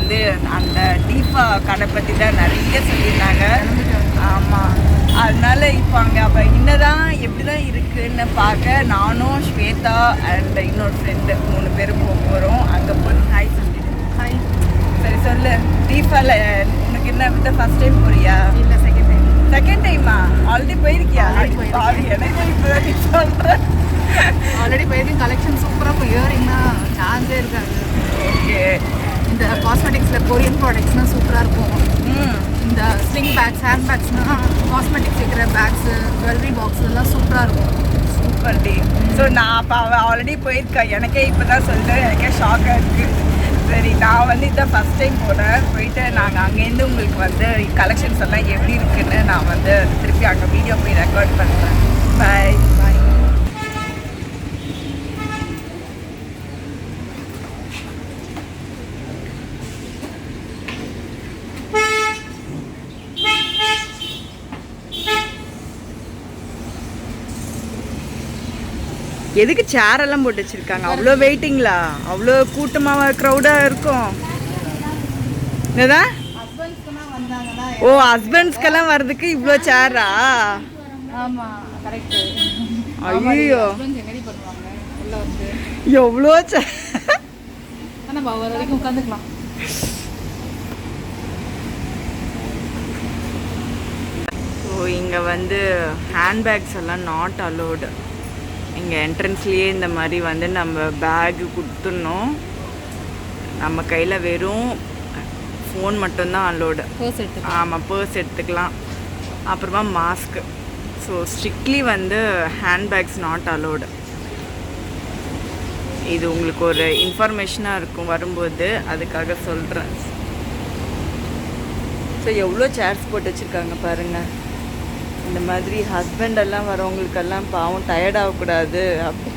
வந்து அந்த DIFA கடை பற்றி தான் நிறைய சொல்லியிருந்தாங்க. ஆமாம், அதனால இப்போ அங்கே அப்போ என்னதான் எப்படி தான் இருக்குதுன்னு பார்க்க நானும் ஸ்வேதா அண்ட் இன்னொரு ஃப்ரெண்டு 3 பேரும் போகிறோம். அங்கே போய் ஹாய் சொல்லிட்டு. ஹாய். சரி சொல்லு, DIFAல உனக்கு என்ன விட ஃபர்ஸ்ட் டைம் போறியா? இல்லை, செகண்ட் டைம். செகண்ட் டைமா? ஆல்ரெடி போயிருக்கியா? எனக்கு இப்போ சொல்கிறேன். ஆல்ரெடி போயிருக்கேன். கலெக்ஷன் சூப்பராக இருக்கும். இயரிங்னா சான்ஸே இருக்காது. ஓகே. இந்த காஸ்மெட்டிக்ஸில் கொரியன் ப்ராடக்ட்ஸ்னால் சூப்பராக இருக்கும். இந்த ஸ்லிங் பேக்ஸ், ஹேண்ட் பேக்ஸ்னால் காஸ்மெட்டிக்ஸ் வைக்கிற பேக்ஸு, ஜுவல்லரி பாக்ஸ் எல்லாம் சூப்பராக இருக்கும். Super D. ஸோ நான் அப்போ அவள் ஆல்ரெடி போயிருக்கேன். எனக்கே இப்போ தான் சொல்லிட்டு எனக்கே ஷாக்காக இருக்குது. சரி, நான் வந்து இதான் ஃபஸ்ட் டைம் போகிறேன். போயிட்டு நாங்கள் அங்கேருந்து உங்களுக்கு வந்து கலெக்ஷன்ஸ் எல்லாம் எப்படி இருக்குன்னு நான் வந்து திருப்பி அங்கே வீடியோ போய் ரெக்கார்ட் பண்ணுறேன். பாய் பாய். எதுக்கு சேர் எல்லாம் போட்டு வச்சிருக்காங்க? அவ்வளோ வெயிட்டிங்களா? அவ்வளோ கூட்டமாக க்ரௌடாக இருக்கும். என்னதான்? ஓ, ஹஸ்பண்ட்ஸ்க்கெல்லாம் வர்றதுக்கு இவ்வளோ சேரா? ஆமாம், கரெக்டு. ஐயோ, எவ்வளோ சேர். நம்ம ஒரு வரைக்கும் உட்காந்துக்கலாம். ஸோ இங்கே வந்து ஹேண்ட்பேக்ஸ் எல்லாம் நாட் அலோடு. இங்கே என்ட்ரன்ஸ்லேயே இந்த மாதிரி வந்து நம்ம பேகு கொடுத்துடணும். நம்ம கையில் வெறும் ஃபோன் மட்டும்தான் அலோடு. ஆமாம், பர்ஸ் எடுத்துக்கலாம். அப்புறமா மாஸ்க்கு. ஸோ ஸ்ட்ரிக்ட்லி வந்து ஹேண்ட்பேக்ஸ் நாட் அலோடு. இது உங்களுக்கு ஒரு இன்ஃபர்மேஷனாக இருக்கும் வரும்போது, அதுக்காக சொல்கிறேன். ஸோ எவ்வளோ சேர்ஸ் போட்டு வச்சுருக்காங்க பாருங்கள். இந்த மாதிரி ஹஸ்பண்டெல்லாம் வரவங்களுக்கெல்லாம் பாவம் டயர்ட் ஆகக்கூடாது அப்படி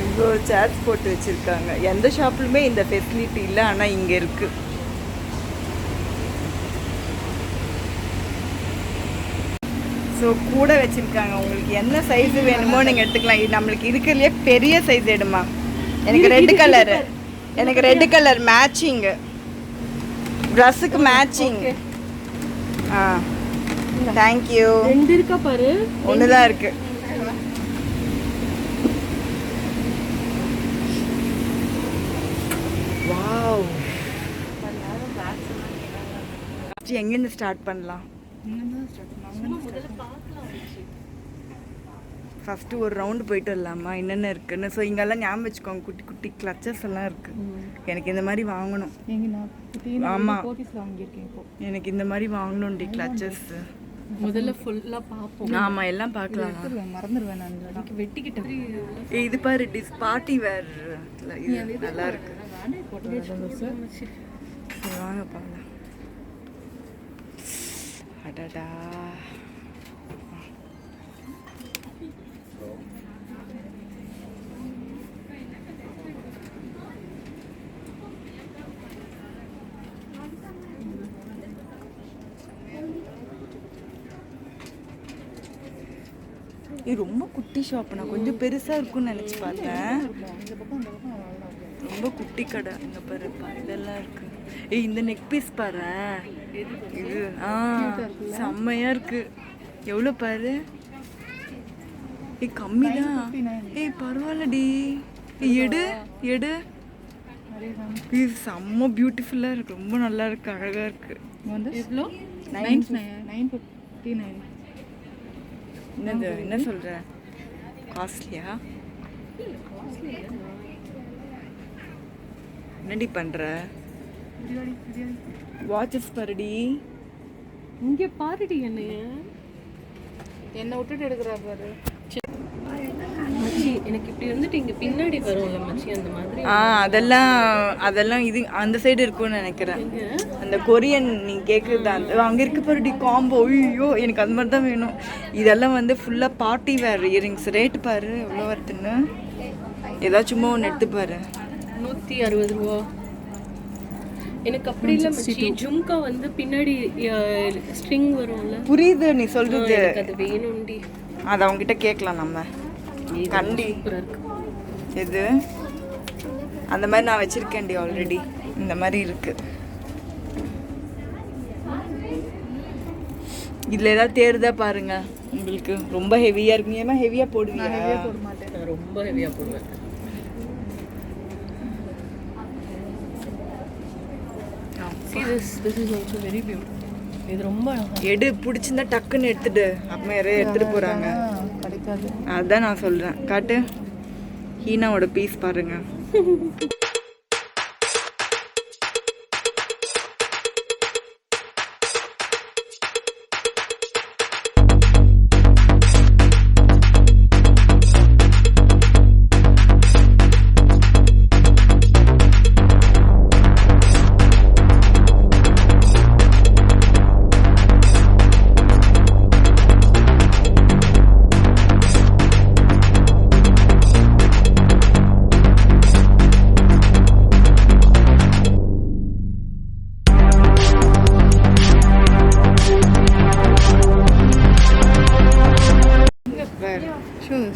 இவ்வளோ சேர்ஸ் போட்டு வச்சுருக்காங்க. எந்த ஷாப்லையுமே இந்த ஃபெசிலிட்டி இல்லை, ஆனால் இங்கே இருக்குது. ஸோ கூட வச்சுருக்காங்க. உங்களுக்கு என்ன சைஸு வேணுமோ நீங்கள் எடுத்துக்கலாம். இது நம்மளுக்கு இருக்கிறதுலையே பெரிய சைஸ் எடுமா. எனக்கு ரெட் கலரு, எனக்கு ரெட் கலர் மேட்சிங்கு, ட்ரெஸ்ஸுக்கு மேட்சிங். ஆ, தேங்க்யூ. 2 இருக்கா பாரு. 1 தான் இருக்கு. வாவ். எங்கேருந்து ஸ்டார்ட் பண்ணலாம்? ஃபஸ்ட்டு ஒரு ரவுண்டு போயிட்டு வரலாமா, என்னென்ன இருக்குன்னு. ஸோ இங்கெல்லாம் ஞாபகம் வச்சுக்கோங்க, குட்டி குட்டி கிளச்சஸ் எல்லாம் இருக்குது. எனக்கு இந்த மாதிரி வாங்கணும். ஆமாம், எனக்கு இந்த மாதிரி வாங்கணும்டி கிளச்சஸ். முதல்ல ஃபுல்லாக பார்ப்போம். ஆமாம், எல்லாம் பார்க்கலாம். மறந்துடுவேன் நான். வெட்டிக்கிட்டேன். இது பாரு, பார்ட்டி வேர். இது நல்லா இருக்கு. வாங்க பார்க்கலாம். அடடா, இது ரொம்ப குட்டி ஷாப். நான் கொஞ்சம் பெருசாக இருக்கும்னு நினச்சி பார்த்தேன். ரொம்ப குட்டி கடை. இங்கே பாரு, இதெல்லாம் இருக்கு. ஏய், இந்த நெக் பீஸ் பாரு. இது செம்மையாக இருக்கு. எவ்வளோ பாரு. ஏய், கம்மி தான். ஏய், பரவாயில்லடி. எடு எடு. இது செம்ம பியூட்டிஃபுல்லாக இருக்கு. ரொம்ப நல்லா இருக்கு, அழகாக இருக்கு. எவ்வளோ? 959. என்னது, என்ன சொல்ற? காஸ்ட்லியா? என்னடி பண்ற? வாட்சஸ் பாருடி. இங்கே பாருடி. என்ன விட்டுட்டு எடுக்கிறா பாரு. மச்சி, எனக்கு இப்படி வந்துட்டு இங்கே பின்னாடி வரும்ல மச்சி, அந்த மாதிரி. அதெல்லாம் இது அந்த சைடு இருக்கும்னு நினைக்கிறேன். அந்த கொரியன் நீ கேட்குறது அங்கே இருக்கு பாருடி காம்போ. ஐயோ, எனக்கு அது மாதிரி தான் வேணும். இதெல்லாம் வந்து ஃபுல்லாக பார்ட்டி வேர் இயரிங்ஸ். ரேட்டு பாரு எவ்வளோ வருதுன்னு. ஏதாச்சும் சும்மா ஒன்று எடுத்து பாரு. 160 ரூபா. எனக்கு அப்படி இல்லை மச்சி. ஜும்கா வந்து பின்னாடி ஸ்ட்ரிங் வரும்ல. புரியுது நீ சொல்றது. அது வேணும்டி. அதை அவங்ககிட்ட கேட்கலாம் நம்ம. கண்டி இது அந்த மாதிரி நான் வச்சிருக்கேன்டி ஆல்ரெடி. இந்த மாதிரி இருக்கு. இதில் ஏதாவது தேர்தா பாருங்க உங்களுக்கு. ரொம்ப ஹெவியாக இருக்கு. ஏமா ஹெவியாக போடுவீங்க? ஹெவியாக போட மாட்டேன். நான் ரொம்ப ஹெவியாக போடுவேன். This is also very beautiful. இது ரொம்ப எடு பிடிச்சிருந்தா டக்குன்னு எடுத்துட்டு அப்புறம் யாரையும் எடுத்துட்டு போறாங்க. கிடைக்காது. அதான் நான் சொல்றேன். காட்டு ஹீனாவோட பீஸ் பாருங்க.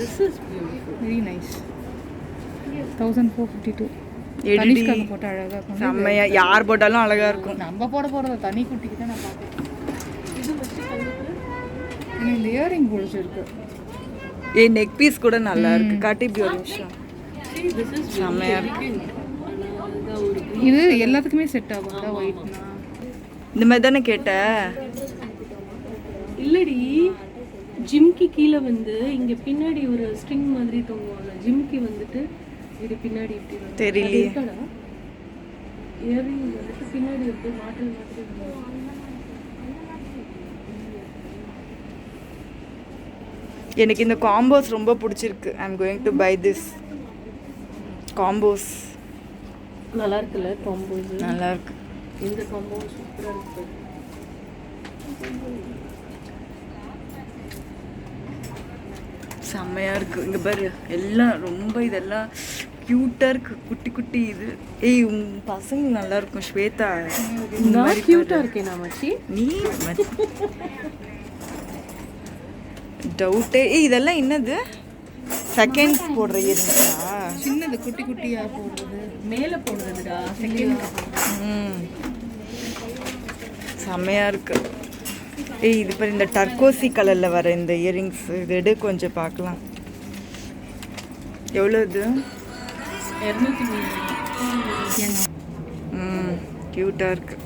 This is beautiful. Very nice. 1452. எடிடி போட்டு அழகா இருக்கும். செம்மையா யார் போட்டாலும் அழகா இருக்கும். நம்ம போட போறது தனி குட்டிக்கு தான் நான் பார்த்தேன். இது வச்சு எனக்கு இந்த இயரிங் பிடிச்சிருக்கு. நெக் பீஸ் கூட நல்லா இருக்கு. காட்டி இப்படி ஒரு நிமிஷம். செம்மையா இருக்கு. இது எல்லாத்துக்குமே செட் ஆகும்டா ஒயிட்னா. இந்த மாதிரி தானே கேட்ட? இல்லடி, ஜிம்கி கீழே வந்து இங்க பின்னாடி ஒரு ஸ்ட்ரிங் மாதிரி தொங்குவாங்க. ஜிம்கி வந்துட்டு இது பின்னாடி இப்படி வந்து தெரியலையே. இயரிங் வந்துட்டு பின்னாடி வந்து மாட்டல் மாதிரி. எனக்கு இந்த காம்போஸ் ரொம்ப பிடிச்சிருக்கு. I am going to buy this combos. நல்லா இருக்குல்ல காம்போஸ்? நல்லா இருக்கு. இந்த காம்போ சூப்பரா இருக்கு. செம்மையா இருக்கு. இங்க பாரு எல்லாம் ரொம்ப இதெல்லாம் கியூட்டா இருக்கு. குட்டி குட்டி இது. உன் பசங்க நல்லா இருக்கும். ஸ்வேதா நான் கியூட்டா இருக்கேன் மச்சி. நீ டவுட்டே. இதெல்லாம் என்னது? செகண்ட் போடுற இயரிங்ஸா? சின்னது குட்டி குட்டியா போடுறது. மேலே போடுறதுடா செகண்ட். செம்மையா இருக்கு. இது பாரு இந்த டர்கோசி கலர்ல வர இந்த இயரிங்ஸ். இது எடு கொஞ்சம் பார்க்கலாம். எவ்வளோ இது? 200. கியூட்டா இருக்கு.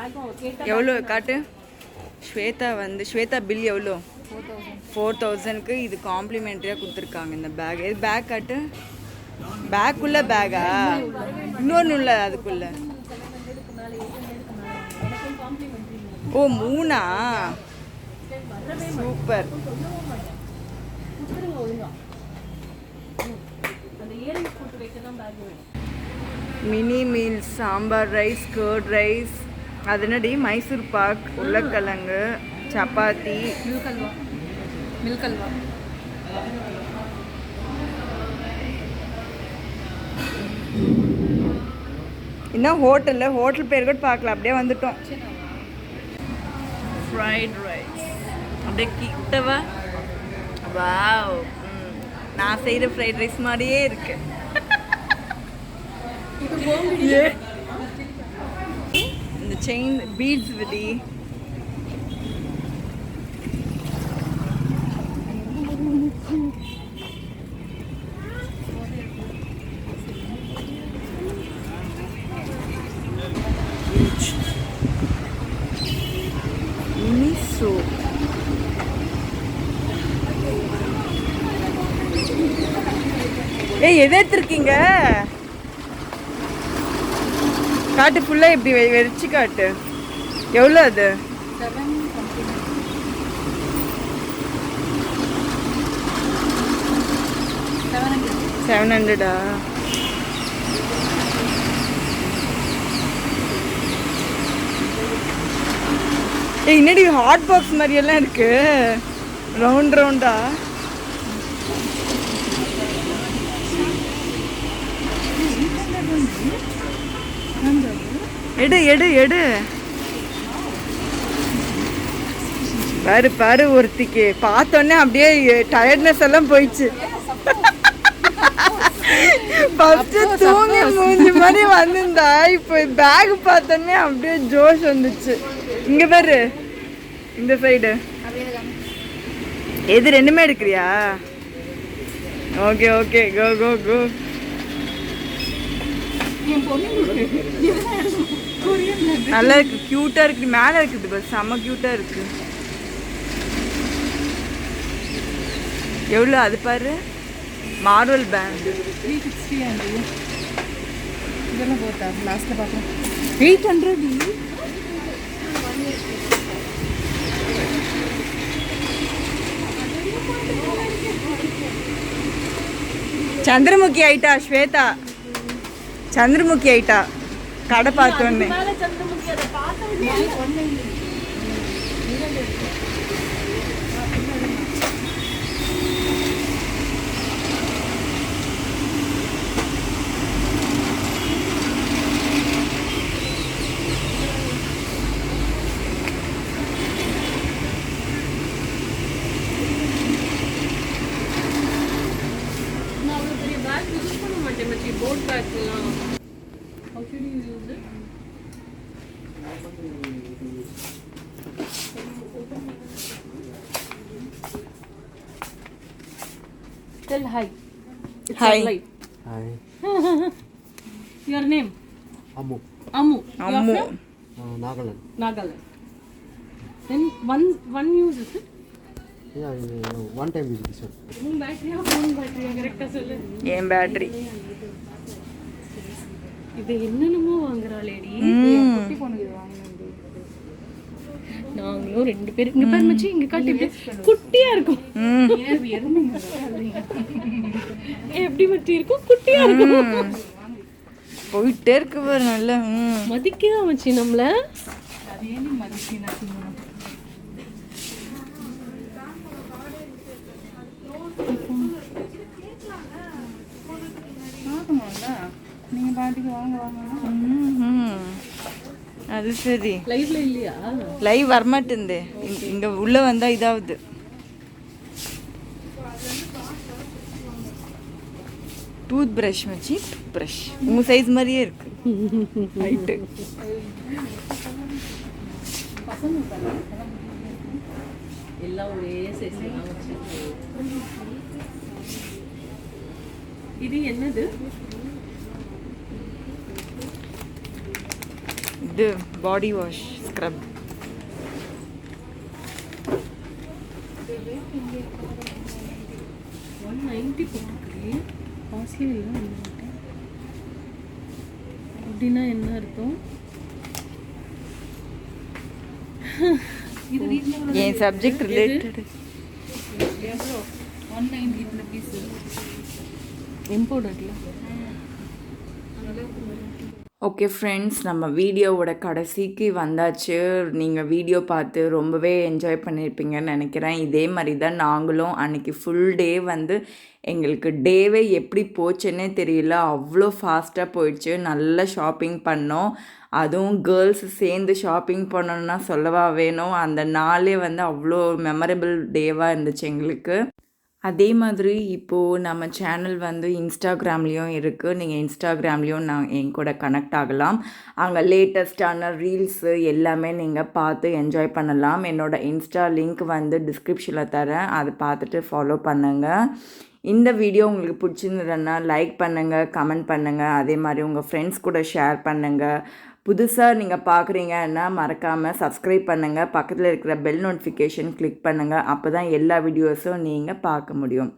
பேக்கும் கேட்டா எவ்வளோ காட்டு ஸ்வேதா பில் எவ்வளோ 4000க்கு இது காம்ப்ளிமெண்ட்ரியாக கொடுத்துருக்காங்க இந்த பேக். இது பேக் காட்டு. பேக்குள்ள பேக்கா? இன்னொன்று இல்லை அதுக்குள்ள. ஓ 3ஆ? Super. Mini meals, sambar rice, curd rice, அது என்னடி மைசூர் பாக், உருளைக்கிழங்கு, சப்பாத்தி, மில்க் அல்வா. இன்னும் ஹோட்டல் பேர் கூட பார்க்கல, அப்படியே வந்துட்டோம். ஃப்ரைட் ரைஸ் அப்படியே கிட்டவா. வாவ், நான் செய்கிற ஃப்ரைட் ரைஸ் மாதிரியே இருக்கு. இந்த செயின் பீட்ஸ் விதி. ஏய், எதை எடுத்துருக்கீங்க? காட்டு ஃபுல்லாக இப்படி வெறிச்சு காட்டு. எவ்வளோ அது? 700. ஏய், என்னடி ஹாட் பாக்ஸ் மாதிரியெல்லாம் இருக்கு, ரவுண்டா. எடு பாரு ஒருத்திக்கு பார்த்தோன்னே அப்படியே டயர்ட்னஸ் எல்லாம் போயிடுச்சு. ஃபர்ஸ்ட் தூங்கி மூஞ்சி மாதிரி வந்திருந்தா, இப்போ பேக் பார்த்தோன்னே அப்படியே ஜோஷ் வந்துச்சு. இங்க பாரு, இந்த சைடு. எது ரெண்டுமே எடுக்கிறியா? ஓகே கோ. நல்லா இருக்கு, கியூட்டா இருக்கு. மேல இருக்குது பஸ், செம்ம கியூட்டா இருக்கு. எவ்வளோ அது பாரு, மார்வல் பேண்ட் 360 అండి. இதெல்லாம் போட்டா லாஸ்ட்ல பார்க்கலாம். 800. சந்திரமுகி ஆயிட்டா ஸ்வேதா, சந்திரமுகி ஆயிட்டா கடை பார்த்தோன்னே. Tell hi. It's Hi. live. Hi. Your name? Ammu. Ammu. You are Ammu. from Nagaland. Nagaland. Then one use is it? Yeah, one time use this one. Phone battery correct சொல்லு. ஏன் பேட்டரி? இது என்னென்னமோ வாங்குறாளேடி. குட்டி பொண்ணுக்கு இது வாங்குனது. நாங்களும் 2 பேர் இங்க பாரு மச்சி, இங்க காட்டு, குட்டியா இருக்கும். எப்படி மச்சி இருக்கும்? குட்டியா இருக்கும். போயிட்டே இருக்கு பாரு, நல்ல மதிக்கா மச்சி நம்மள. அது ஏனி மதிக்கினா சின்ன. ஆகுமாடா, நீங்க பாட்டுக்கு வாங்க. அது சரி. லைவ்ல இல்லையா? லைவ் வரமாட்டேங்குது. இங்க உள்ள வந்தா இதாவது. டூத் பிரஷ் மச்சி, டூத் பிரஷ் உங்க சைஸ் மாதிரியே இருக்கு. ரைட்டு. எல்லாம் ஒரே சைஸ் தான் வச்சு. இது என்னது? இது பாடி வாஷ். ஸ்க்ரப். $190 போட்டுருக்கு. காஸ்ட்லி இல்லை. அப்படின்னா என்ன அர்த்தம்? இது ரீசனபிள். N subject related. எவ்வளோ? 190 இந்த பீஸு. இம்போர்ட்டட்ல. ஓகே ஃப்ரெண்ட்ஸ், நம்ம வீடியோவோட கடைசிக்கு வந்தாச்சு. நீங்கள் வீடியோ பார்த்து ரொம்பவே என்ஜாய் பண்ணியிருப்பீங்கன்னு நினைக்கிறேன். இதே மாதிரி தான் நாங்களும் அன்றைக்கி ஃபுல் டே வந்து எங்களுக்கு டேவே எப்படி போச்சுன்னே தெரியல. அவ்வளோ ஃபாஸ்ட்டாக போயிடுச்சு. நல்ல ஷாப்பிங் பண்ணோம். அதுவும் கேர்ள்ஸ் சேர்ந்து ஷாப்பிங் பண்ணணுன்னா சொல்லவா வேணும். அந்த நாளே வந்து அவ்வளோ மெமரபிள் டேவாக இருந்துச்சு எங்களுக்கு. அதே மாதிரி இப்போது நம்ம சேனல் வந்து இன்ஸ்டாகிராம்லேயும் இருக்குது. நீங்கள் இன்ஸ்டாகிராம்லேயும் என் கூட கனெக்ட் ஆகலாம். அங்கே லேட்டஸ்டான ரீல்ஸு எல்லாமே நீங்கள் பார்த்து என்ஜாய் பண்ணலாம். என்னோடய இன்ஸ்டா லிங்க் வந்து டிஸ்கிரிப்ஷனில் தரேன். அதை பார்த்துட்டு ஃபாலோ பண்ணுங்கள். இந்த வீடியோ உங்களுக்கு பிடிச்சிருந்ததுன்னா லைக் பண்ணுங்கள், கமெண்ட் பண்ணுங்கள். அதே மாதிரி உங்கள் ஃப்ரெண்ட்ஸ் கூட ஷேர் பண்ணுங்கள். புதுசாக நீங்கள் பார்க்குறீங்கன்னா மறக்காமல் சப்ஸ்கிரைப் பண்ணுங்கள். பக்கத்தில் இருக்கிற பெல் நோட்டிஃபிகேஷன் கிளிக் பண்ணுங்கள். அப்போ தான் எல்லா வீடியோஸும் நீங்கள் பார்க்க முடியும்.